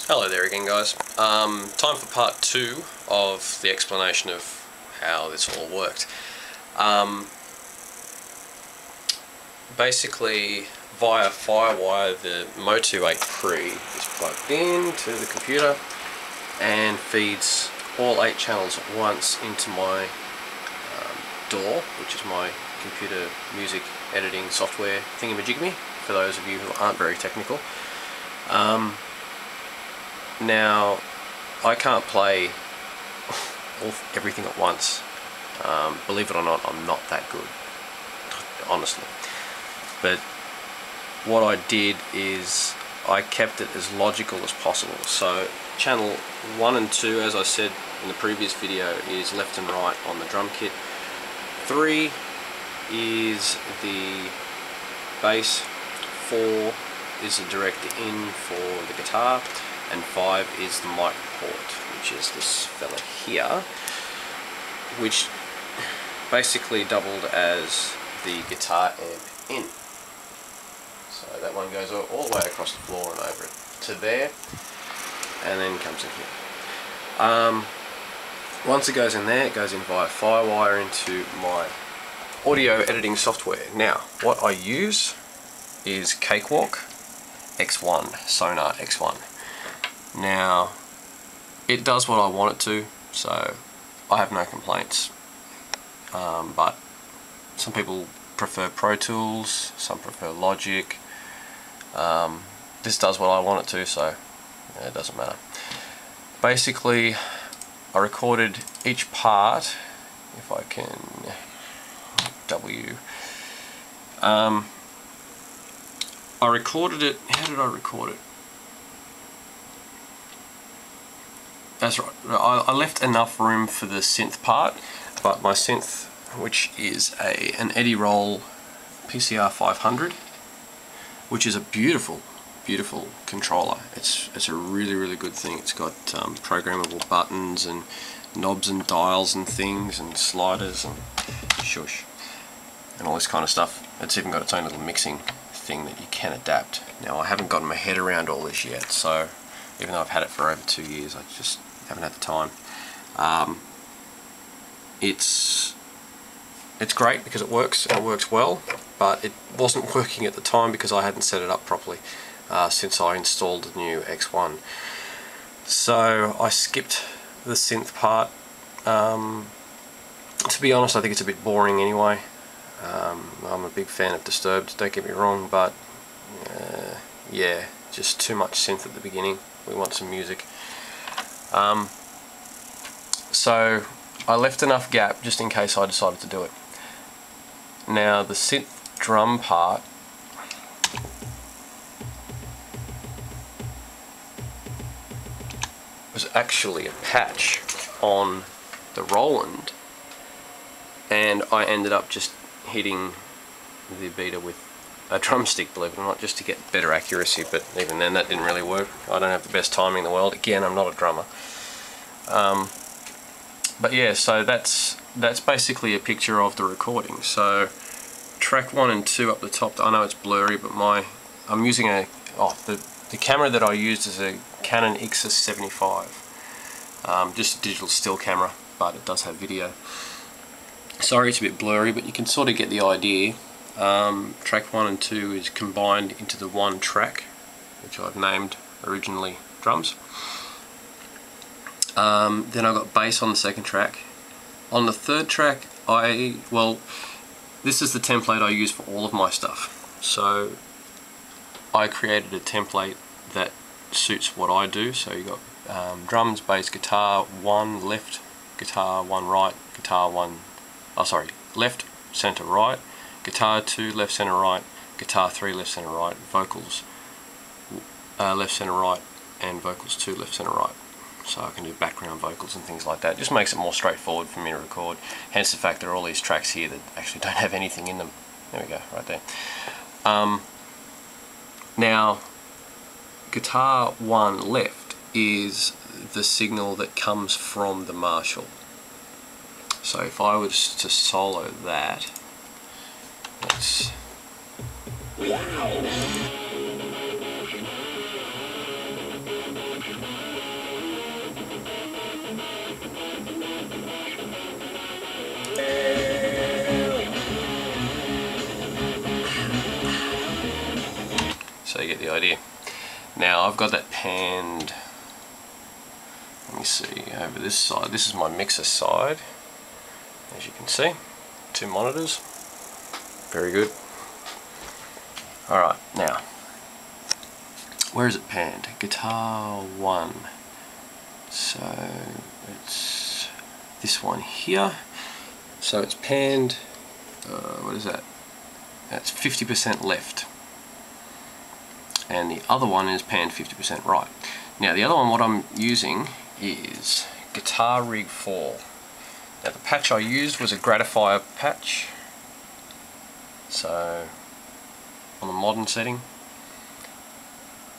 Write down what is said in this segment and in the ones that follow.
Hello there again, guys. Time for part 2 of the explanation of how this all worked. Basically, via Firewire, the Motu 8 Pre is plugged into the computer and feeds all 8 channels at once into my DAW, which is my computer music editing software thingamajigmy, for those of you who aren't very technical. Now, I can't play everything at once. Believe it or not, I'm not that good, honestly. But what I did is I kept it as logical as possible. So channel 1 and 2, as I said in the previous video, is left and right on the drum kit. 3 is the bass, 4 is the direct in for the guitar, and 5 is the mic port, which is this fella here, which basically doubled as the guitar amp in. So that one goes all the way across the floor and over it to there, and then comes in here. Once it goes in there, it goes in via Firewire into my audio editing software. Now, what I use is Cakewalk X1, Sonar X1. Now, it does what I want it to, so I have no complaints. But some people prefer Pro Tools, some prefer Logic. This does what I want it to, so yeah, it doesn't matter. Basically, I recorded each part, if I can W. I recorded it. How did I record it? That's right. I left enough room for the synth part, but my synth, which is an Eddie Roll PCR 500, which is a beautiful controller. It's a really good thing. It's got programmable buttons and knobs and dials and things and sliders and shush and all this kind of stuff. It's even got its own little mixing thing that you can adapt. Now, I haven't gotten my head around all this yet, so even though I've had it for over 2 years, I just haven't had the time. It's great because it works, and it works well, but it wasn't working at the time because I hadn't set it up properly since I installed the new X1. So I skipped the synth part. To be honest, I think it's a bit boring anyway. I'm a big fan of Disturbed, don't get me wrong, but yeah, just too much synth at the beginning. We want some music. So I left enough gap just in case I decided to do it. Now, the synth drum part was actually a patch on the Roland, and I ended up just hitting the beta with a drumstick, believe it or not, just to get better accuracy, but even then that didn't really work. I don't have the best timing in the world. Again, I'm not a drummer. But yeah, so that's basically a picture of the recording. So track 1 and 2 up the top, I know it's blurry, but I'm using the camera that I used is a Canon EXIS 75. Just a digital still camera, but it does have video. Sorry it's a bit blurry, but you can sort of get the idea. Track 1 and 2 is combined into the one track, which I've named originally drums. Then I've got bass on the second track. On the third track, this is the template I use for all of my stuff. So I created a template that suits what I do. So you got drums, bass, guitar 1 left, guitar 1 right, guitar 1, left, center, right, guitar 2 left, center, right, guitar 3 left, center, right, vocals left, center, right, and vocals 2 left, center, right. So I can do background vocals and things like that. It just makes it more straightforward for me to record. Hence the fact there are all these tracks here that actually don't have anything in them. There we go, right there. Now, guitar 1 left is the signal that comes from the Marshall. So if I was to solo that, let's idea. Now I've got that panned, let me see, over this side. This is my mixer side, as you can see. 2 monitors. Very good. Alright, now, where is it panned? Guitar 1. So it's this one here. So it's panned, what is that? That's 50% left. And the other one is panned 50% right. Now the other one, what I'm using is Guitar Rig 4. Now the patch I used was a gratifier patch. So on the modern setting,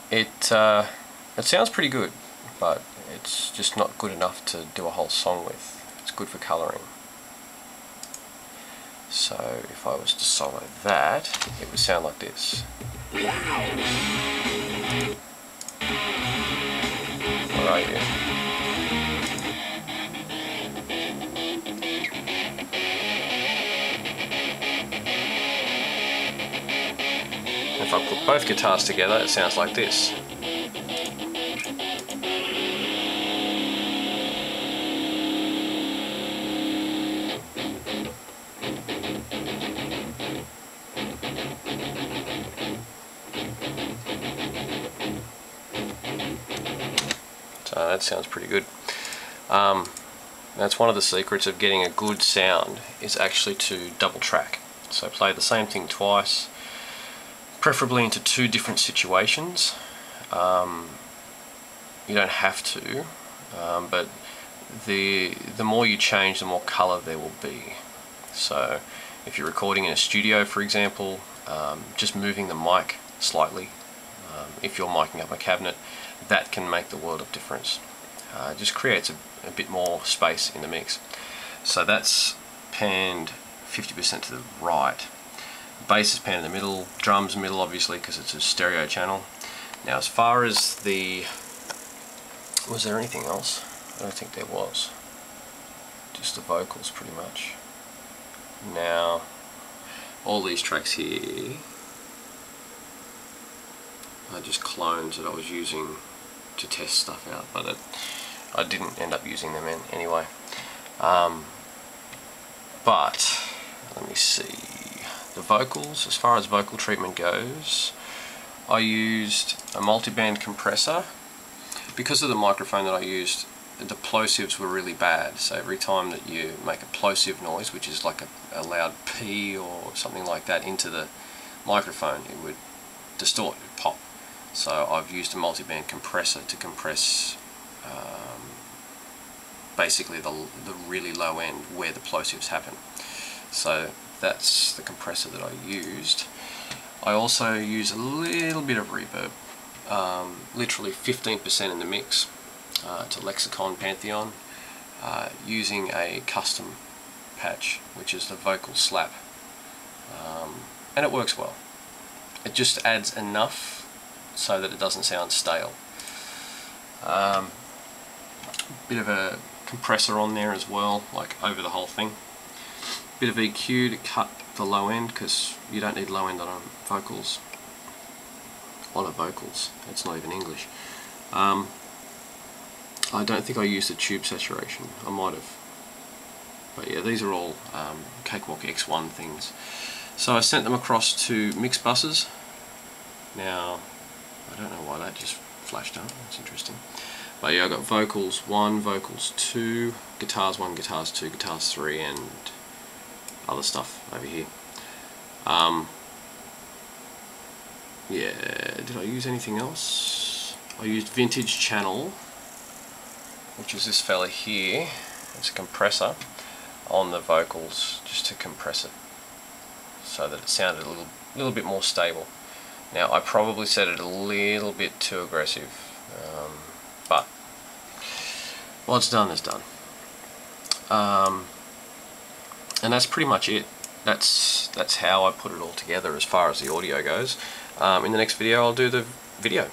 it sounds pretty good, but it's just not good enough to do a whole song with. It's good for colouring. So if I was to solo that, it would sound like this. Where are you? If I put both guitars together, it sounds like this. So that sounds pretty good. That's one of the secrets of getting a good sound, is actually to double track. So play the same thing twice, preferably into 2 different situations. You don't have to, but the more you change, the more colour there will be. So if you're recording in a studio, for example, just moving the mic slightly, if you're miking up a cabinet, that can make the world of difference. It just creates a bit more space in the mix. So that's panned 50% to the right. Bass is panned in the middle, drums middle obviously because it's a stereo channel. Now as far as the... was there anything else? I don't think there was. Just the vocals pretty much. Now all these tracks here are just clones that I was using to test stuff out, but I didn't end up using them anyway. But let me see, the vocals, as far as vocal treatment goes, I used a multi-band compressor. Because of the microphone that I used, the plosives were really bad, so every time that you make a plosive noise, which is like a loud P or something like that into the microphone, it would distort, it would pop. So I've used a multi-band compressor to compress basically the really low end where the plosives happen. So that's the compressor that I used. I also use a little bit of reverb, literally 15% in the mix, to Lexicon Pantheon, using a custom patch, which is the vocal slap, and it works well. It just adds enough so that it doesn't sound stale. Bit of a compressor on there as well, like over the whole thing. Bit of EQ to cut the low end, because you don't need low end on vocals. It's not even English. I don't think I used the tube saturation. I might have. But yeah, these are all Cakewalk X1 things. So I sent them across to mix buses. Now, I don't know why that just flashed up. That's interesting. But yeah, I got vocals 1, vocals 2, guitars 1, guitars 2, guitars 3, and other stuff over here. Yeah, did I use anything else? I used Vintage Channel, which is this fella here. It's a compressor on the vocals just to compress it so that it sounded a little bit more stable. Now I probably set it a little bit too aggressive, but what's done is done. And that's pretty much it. That's how I put it all together as far as the audio goes. In the next video I'll do the video.